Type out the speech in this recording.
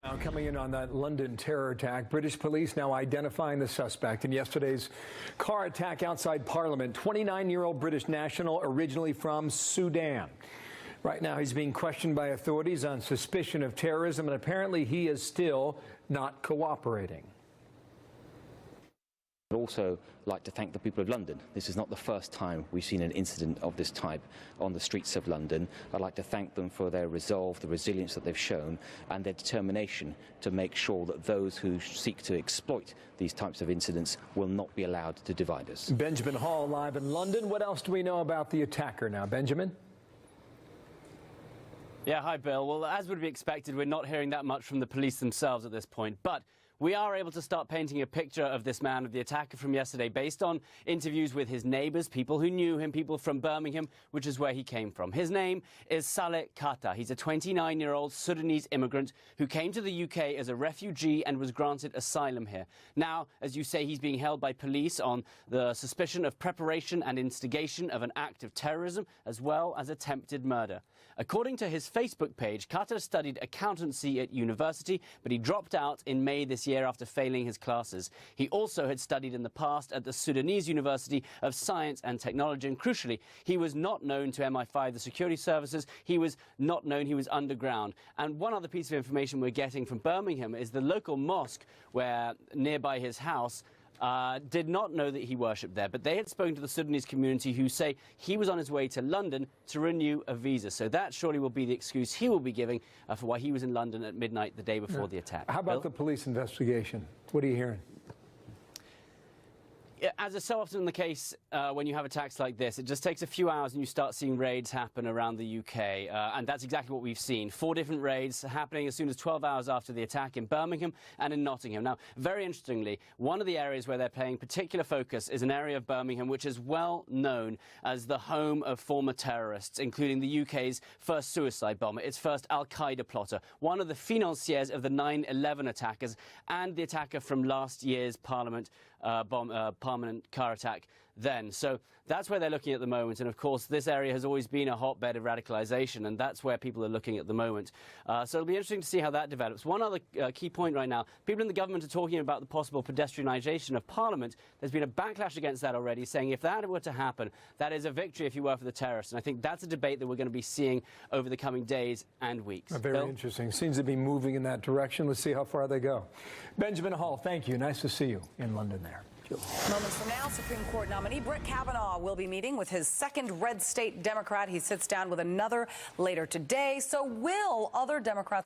Now coming in on that London terror attack, British police now identifying the suspect in yesterday's car attack outside Parliament. 29-year-old British national, originally from Sudan. Right now he's being questioned by authorities on suspicion of terrorism, and apparently he is still not cooperating. I'd also like to thank the people of London. This is not the first time we've seen an incident of this type on the streets of London. I'd like to thank them for their resolve, the resilience that they've shown, and their determination to make sure that those who seek to exploit these types of incidents will not be allowed to divide us. Benjamin Hall live in London. What else do we know about the attacker now, Benjamin? Yeah, hi, Bill. Well, as would be expected, we're not hearing that much from the police themselves at this point, but we are able to start painting a picture of this man, of the attacker from yesterday, based on interviews with his neighbours, people who knew him, people from Birmingham, which is where he came from. His name is Salih Khater. He's a 29-year-old Sudanese immigrant who came to the UK as a refugee and was granted asylum here. Now, as you say, he's being held by police on the suspicion of preparation and instigation of an act of terrorism, as well as attempted murder. According to his Facebook page, Khater studied accountancy at university, but he dropped out in May this year after failing his classes. He also had studied in the past at the Sudanese University of Science and Technology, and crucially, he was not known to MI5, the security services. He was not known, he was underground. And one other piece of information we're getting from Birmingham is the local mosque, where nearby his house, did not know that he worshipped there, but they had spoken to the Sudanese community, who say he was on his way to London to renew a visa. So that surely will be the excuse he will be giving for why he was in London at midnight the day before the attack. How about the police investigation? What are you hearing? As is so often the case when you have attacks like this, it just takes a few hours and you start seeing raids happen around the UK. And that's exactly what we've seen. 4 different raids happening as soon as 12 hours after the attack in Birmingham and in Nottingham. Now, very interestingly, one of the areas where they're paying particular focus is an area of Birmingham which is well known as the home of former terrorists, including the UK's first suicide bomber, its first al-Qaeda plotter, one of the financiers of the 9/11 attackers, and the attacker from last year's Parliament car attack then. So that's where they're looking at the moment, and of course this area has always been a hotbed of radicalisation, and that's where people are looking at the moment. So it'll be interesting to see how that develops. One other key point right now, people in the government are talking about the possible pedestrianisation of Parliament. There's been a backlash against that already, saying if that were to happen, that is a victory, if you were, for the terrorists. And I think that's a debate that we're going to be seeing over the coming days and weeks. Very interesting. Seems to be moving in that direction. Let's see how far they go. Benjamin Hall, thank you. Nice to see you in London there. Moments from now, Supreme Court nominee Brett Kavanaugh will be meeting with his second red state Democrat. He sits down with another later today. So will other Democrats